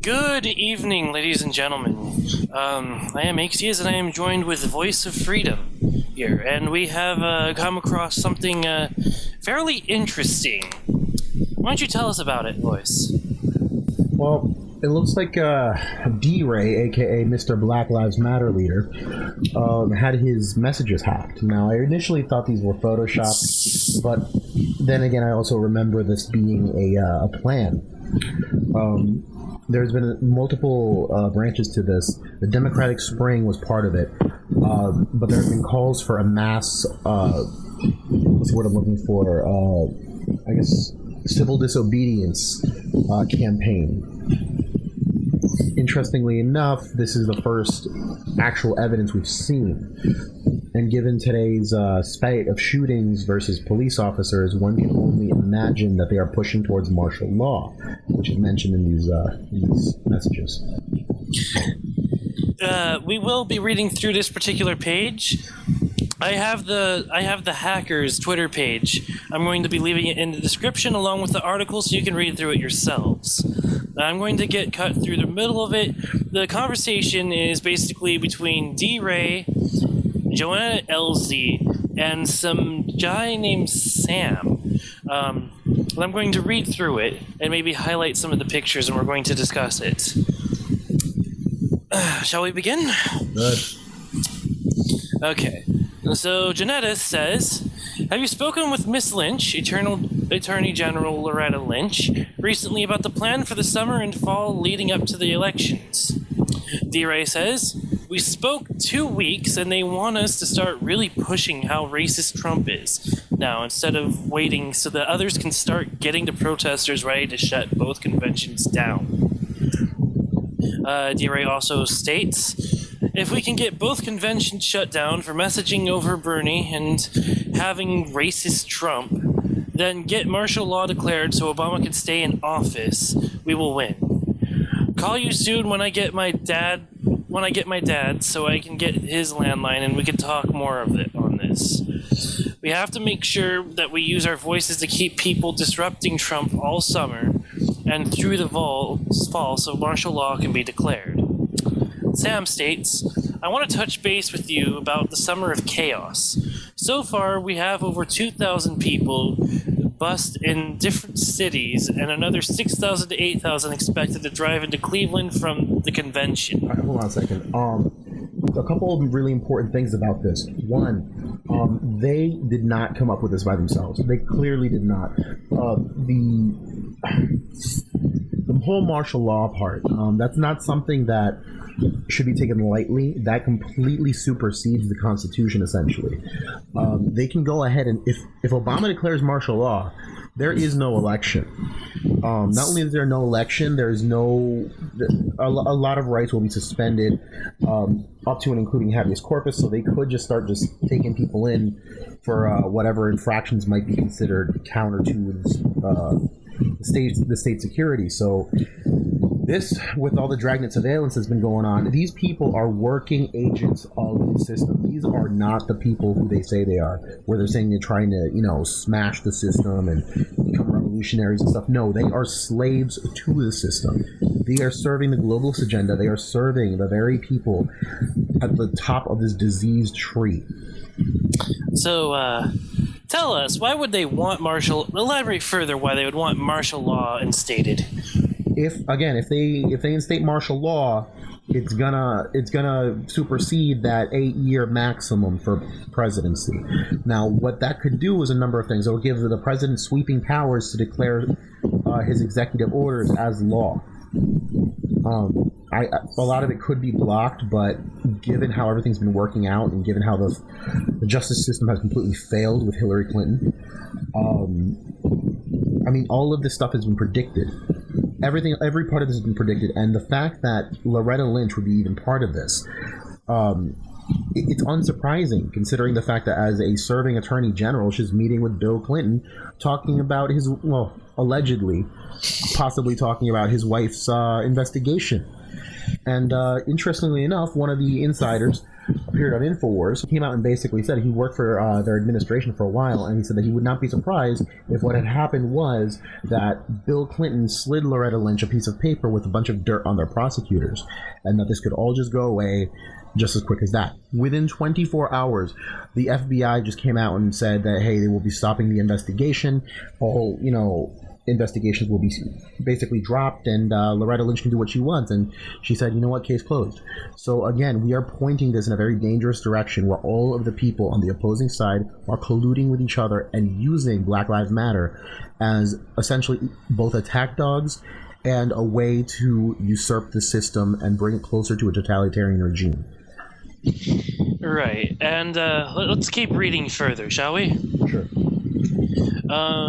Good evening, ladies and gentlemen. I am Axius, and I am joined with Voice of Freedom here, and we have come across something fairly interesting. Why don't you tell us about it, Voice? Well, it looks like D-Ray, aka Mr. Black Lives Matter leader, had his messages hacked. Now, I initially thought these were photoshopped, but then again, I also remember this being a plan. There's been multiple branches to this. The Democratic Spring was part of it, but there have been calls for a mass, what's the word I'm looking for, I guess, civil disobedience campaign. Interestingly enough, this is the first actual evidence we've seen. And given today's spate of shootings versus police officers, one can only imagine that they are pushing towards martial law, which is mentioned in these messages. We will be reading through this particular page. I have the hacker's Twitter page. I'm going to be leaving it in the description along with the article so you can read through it yourselves. I'm going to get cut through the middle of it. The conversation is basically between D-Ray, Joanna LZ, and some guy named Sam. I'm going to read through it and maybe highlight some of the pictures, and we're going to discuss it. Shall we begin? Good. Okay. So Janetta says, have you spoken with Miss Lynch, Attorney General Loretta Lynch, recently about the plan for the summer and fall leading up to the elections? D-Ray says, we spoke 2 weeks and they want us to start really pushing how racist Trump is now instead of waiting so that others can start getting the protesters ready to shut both conventions down. D-Ray also states, if we can get both conventions shut down for messaging over Bernie and having racist Trump, then get martial law declared so Obama can stay in office, we will win. Call you soon when I get my dad so I can get his landline and we can talk more of it on this. We have to make sure that we use our voices to keep people disrupting Trump all summer and through the fall so martial law can be declared. Sam states, I want to touch base with you about the summer of chaos. So far, we have over 2,000 people bust in different cities and another 6,000 to 8,000 expected to drive into Cleveland from the convention. All right, hold on a second. A couple of really important things about this. One, they did not come up with this by themselves. They clearly did not. The whole martial law part, that's not something that should be taken lightly. That completely supersedes the Constitution, essentially. They can go ahead and, if Obama declares martial law, there is no election. Not only is there no election, there's a lot of rights will be suspended, up to and including habeas corpus, so they could just start taking people in for whatever infractions might be considered counter to the state security. So this, with all the dragnet surveillance that's been going on, these people are working agents of the system. These are not the people who they say they are, where they're saying they're trying to, smash the system and become revolutionaries and stuff. No, they are slaves to the system. They are serving the globalist agenda. They are serving the very people at the top of this diseased tree. So, tell us, why would they want elaborate further why they would want martial law instated? If they instate martial law, it's gonna supersede that 8-year maximum for presidency. Now, what that could do is a number of things. It will give the president sweeping powers to declare his executive orders as law. A lot of it could be blocked, but given how everything's been working out and given how the justice system has completely failed with Hillary Clinton, all of this stuff has been predicted. Every part of this has been predicted, and the fact that Loretta Lynch would be even part of this, it's unsurprising considering the fact that as a serving attorney general, she's meeting with Bill Clinton, talking about his, allegedly, possibly talking about his wife's investigation. And interestingly enough, one of the insiders appeared on Infowars. He came out and basically said he worked for their administration for a while, and he said that he would not be surprised if what had happened was that Bill Clinton slid Loretta Lynch a piece of paper with a bunch of dirt on their prosecutors, and that this could all just go away just as quick as that. Within 24 hours, the FBI just came out and said that, hey, they will be stopping the investigation. All, investigations will be basically dropped, and Loretta Lynch can do what she wants. And she said, you know what, case closed. So again, we are pointing this in a very dangerous direction where all of the people on the opposing side are colluding with each other and using Black Lives Matter as essentially both attack dogs and a way to usurp the system and bring it closer to a totalitarian regime. Right, and let's keep reading further, shall we? Sure.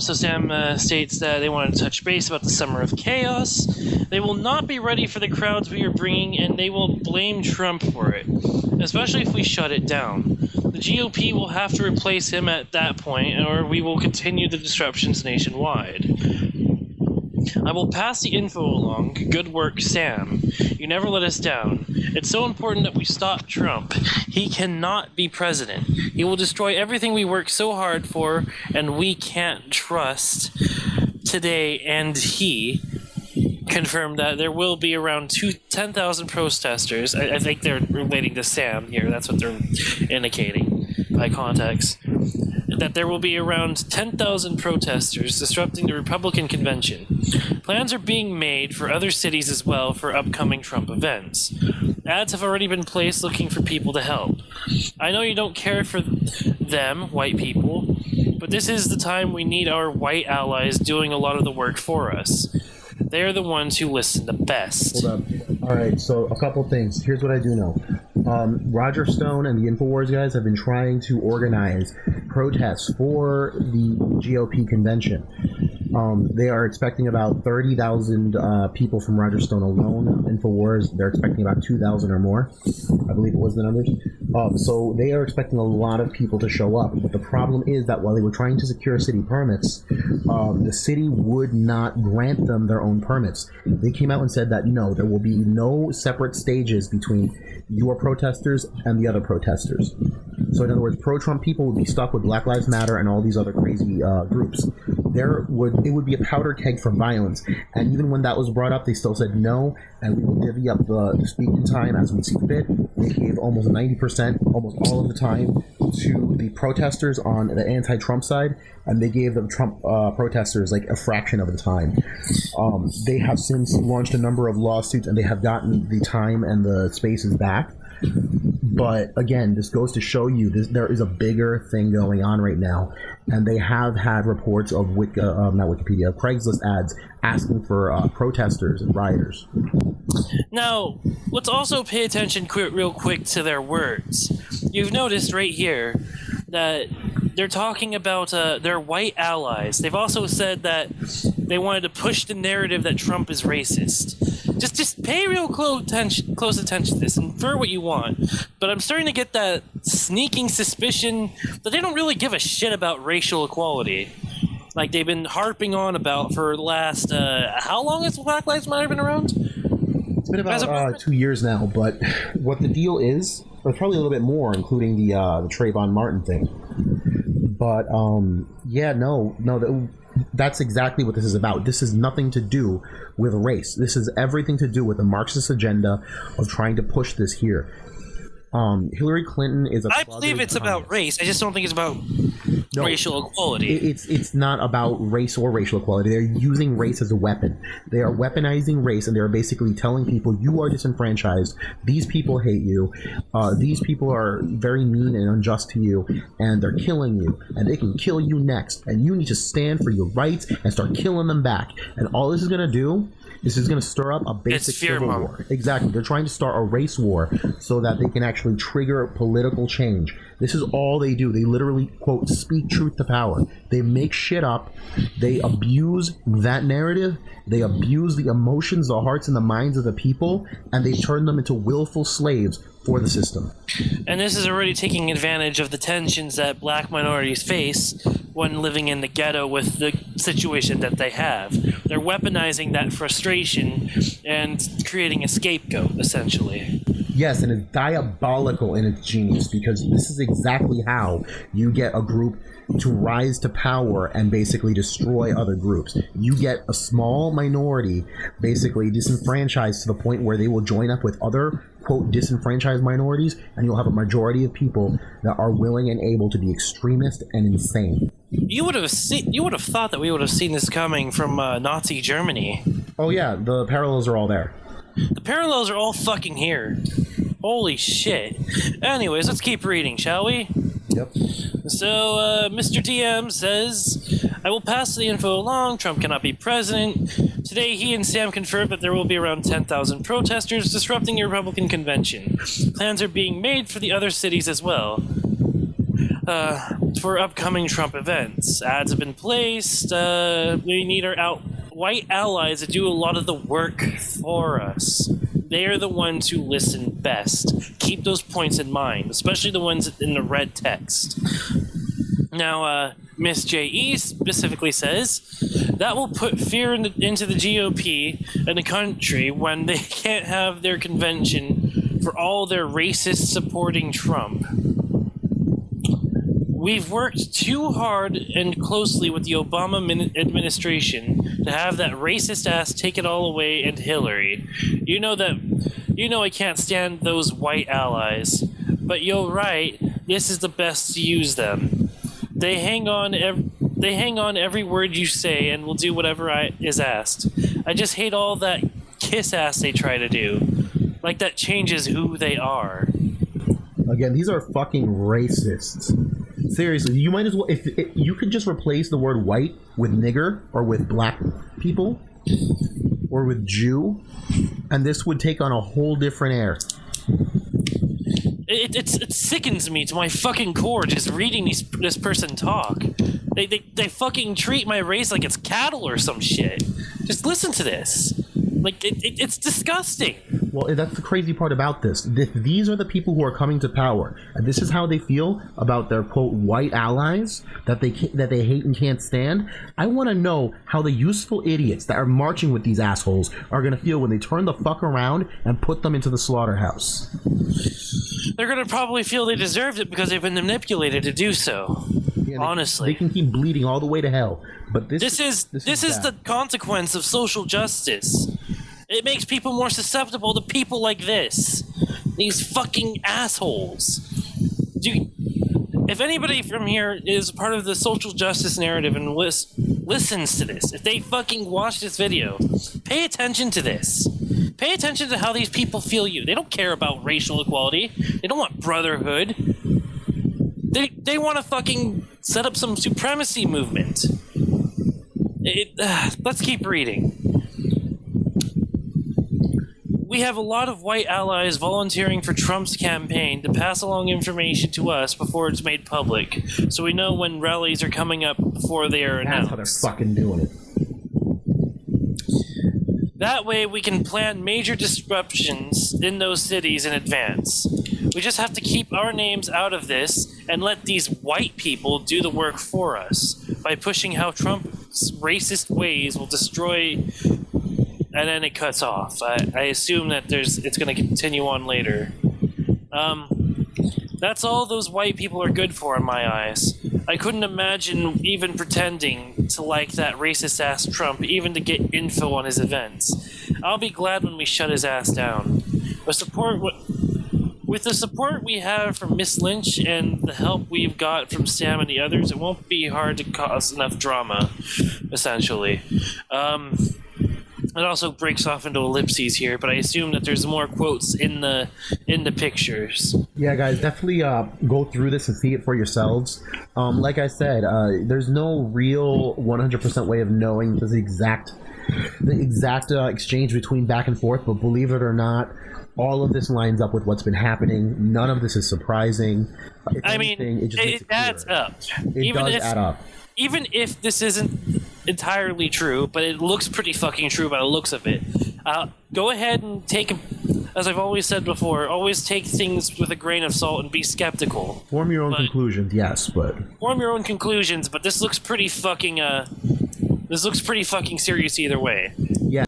So Sam states that they want to touch base about the summer of chaos. They will not be ready for the crowds we are bringing, and they will blame Trump for it, especially if we shut it down. The GOP will have to replace him at that point, or we will continue the disruptions nationwide. I will pass the info along. Good work, Sam. You never let us down. It's so important that we stop Trump. He cannot be president. He will destroy everything we work so hard for, and we can't trust. Today, and he confirmed that there will be around 10,000 protesters. I think they're relating to Sam here. That's what they're indicating by context. That there will be around 10,000 protesters disrupting the Republican convention. Plans are being made for other cities as well for upcoming Trump events. Ads have already been placed looking for people to help. I know you don't care for them, white people, but this is the time we need our white allies doing a lot of the work for us. They are the ones who listen the best. Hold up. All right, so a couple things. Here's what I do know. Roger Stone and the Infowars guys have been trying to organize protests for the GOP convention. They are expecting about 30,000 people from Roger Stone alone. Infowars, they're expecting about 2,000 or more. I believe it was the numbers. So they are expecting a lot of people to show up. But the problem is that while they were trying to secure city permits, the city would not grant them their own permits. They came out and said that no, there will be no separate stages between your protesters and the other protesters. So in other words, pro-Trump people would be stuck with Black Lives Matter and all these other crazy groups. It would be a powder keg for violence. And even when that was brought up, they still said no, and we will divvy up the speaking time as we see fit. They gave almost 90%, almost all of the time, to the protesters on the anti-Trump side, and they gave the Trump protesters like a fraction of the time. They have since launched a number of lawsuits, and they have gotten the time and the spaces back. But again, this goes to show you there is a bigger thing going on right now, and they have had reports of Craigslist ads asking for protesters and rioters. Now, let's also pay attention real quick to their words. You've noticed right here that they're talking about their white allies. They've also said that they wanted to push the narrative that Trump is racist. Just pay real close attention to this, infer what you want. But I'm starting to get that sneaking suspicion that they don't really give a shit about racial equality. Like they've been harping on about for the last, how long has Black Lives Matter been around? It's been about 2 years now, but what the deal is, or probably a little bit more, including the Trayvon Martin thing. But, that's exactly what this is about. This has nothing to do with race. This is everything to do with the Marxist agenda of trying to push this here. Hillary Clinton is a... I believe it's about race. I just don't think it's about racial equality. It's not about race or racial equality. They're using race as a weapon. They are weaponizing race, and they're basically telling people, you are disenfranchised. These people hate you. These people are very mean and unjust to you, and they're killing you, and they can kill you next. And you need to stand for your rights and start killing them back. And all this is going to do... This is going to stir up a basic civil war. Exactly. They're trying to start a race war so that they can actually trigger political change. This is all they do. They literally, quote, speak truth to power. They make shit up. They abuse that narrative. They abuse the emotions, the hearts, and the minds of the people, and they turn them into willful slaves for the system. And this is already taking advantage of the tensions that black minorities face when living in the ghetto with the situation that they have. They're weaponizing that frustration and creating a scapegoat, essentially. Yes, and it's diabolical in its genius, because this is exactly how you get a group to rise to power and basically destroy other groups. You get a small minority basically disenfranchised to the point where they will join up with other, quote, disenfranchised minorities, and you'll have a majority of people that are willing and able to be extremist and insane. You would have thought that we would have seen this coming from Nazi Germany. Oh yeah, the parallels are all there. The parallels are all fucking here. Holy shit. Anyways, let's keep reading, shall we? Yep. So, Mr. DM says, I will pass the info along. Trump cannot be president. Today, he and Sam confirmed that there will be around 10,000 protesters disrupting the Republican convention. Plans are being made for the other cities as well. For upcoming Trump events. Ads have been placed. We need our white allies to do a lot of the work for us. They are the ones who listen best. Keep those points in mind, especially the ones in the red text. Now, Miss J.E. specifically says, that will put fear into the GOP and the country when they can't have their convention for all their racists supporting Trump. We've worked too hard and closely with the Obama administration to have that racist ass take it all away and Hillary. You know I can't stand those white allies. But you're right, this is the best to use them. They hang on every word you say and will do whatever is asked. I just hate all that kiss ass they try to do. Like that changes who they are. Again, these are fucking racists. Seriously, you might as well, if you could just replace the word white with nigger or with black people or with Jew, and this would take on a whole different air. It sickens me to my fucking core just reading this person talk. They fucking treat my race like it's cattle or some shit. Just listen to this. Like, it's disgusting. Well, that's the crazy part about this. These are the people who are coming to power, and this is how they feel about their, quote, white allies that they hate and can't stand. I want to know how the useful idiots that are marching with these assholes are going to feel when they turn the fuck around and put them into the slaughterhouse. They're going to probably feel they deserved it because they've been manipulated to do so. Yeah, honestly, they can keep bleeding all the way to hell. But this is the consequence of social justice. It makes people more susceptible to people like this. These fucking assholes. If anybody from here is part of the social justice narrative and listens to this, if they fucking watch this video, pay attention to this. Pay attention to how these people feel you. They don't care about racial equality. They don't want brotherhood. They want to fucking set up some supremacy movement. Let's keep reading. We have a lot of white allies volunteering for Trump's campaign to pass along information to us before it's made public, so we know when rallies are coming up before they are announced. That's how they're fucking doing it. That way we can plan major disruptions in those cities in advance. We just have to keep our names out of this and let these white people do the work for us by pushing how Trump's racist ways will destroy. And then it cuts off. I assume that it's going to continue on later. That's all those white people are good for in my eyes. I couldn't imagine even pretending to like that racist ass Trump, even to get info on his events. I'll be glad when we shut his ass down. With the support we have from Miss Lynch and the help we've got from Sam and the others, it won't be hard to cause enough drama, essentially. It also breaks off into ellipses here, but I assume that there's more quotes in the pictures. Yeah, guys, definitely go through this and see it for yourselves. Like I said, there's no real 100% way of knowing the exact exchange between back and forth, but believe it or not, all of this lines up with what's been happening. None of this is surprising. If anything, it adds up. It does add up. Even if this isn't entirely true, but it looks pretty fucking true by the looks of it, go ahead and take, as I've always said before, always take things with a grain of salt and be skeptical. Form your own conclusions, yes, but... Form your own conclusions, but this looks pretty fucking, serious either way. Yeah.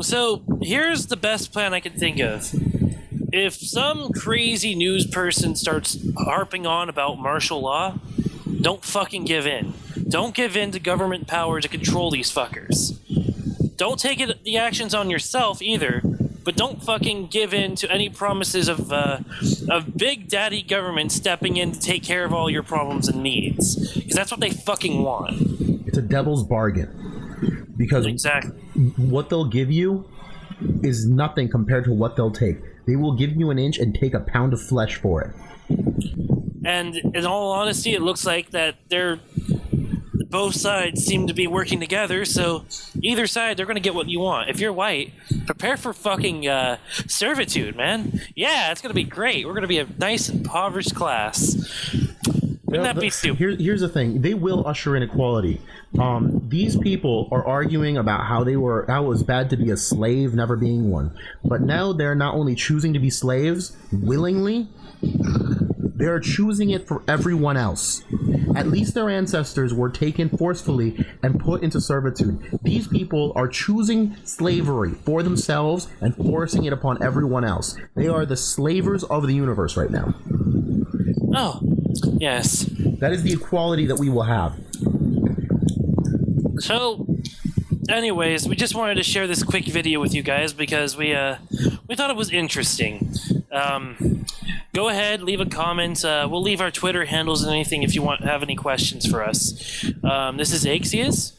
So, here's the best plan I can think of. if some crazy news person starts harping on about martial law, don't fucking give in. Don't give in to government power to control these fuckers. Don't take the actions on yourself either, but don't fucking give in to any promises of big daddy government stepping in to take care of all your problems and needs, because that's what they fucking want. It's a devil's bargain, because exactly what they'll give you is nothing compared to what they'll take. They will give you an inch and take a pound of flesh for it. And in all honesty, it looks like that both sides seem to be working together, so either side, they're going to get what you want. If you're white, prepare for fucking servitude, man. Yeah, it's going to be great. We're going to be a nice impoverished class. Wouldn't that be stupid? Here's the thing. They will usher in equality. These people are arguing about how it was bad to be a slave, never being one. But now they're not only choosing to be slaves willingly, they're choosing it for everyone else. At least their ancestors were taken forcefully and put into servitude. These people are choosing slavery for themselves and forcing it upon everyone else. They are the slavers of the universe right now. Oh, yes. That is the equality that we will have. So, anyways, we just wanted to share this quick video with you guys because we thought it was interesting. Go ahead, leave a comment. We'll leave our Twitter handles and anything if you have any questions for us. This is Axius.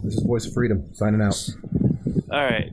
This is Voice of Freedom, signing out. All right.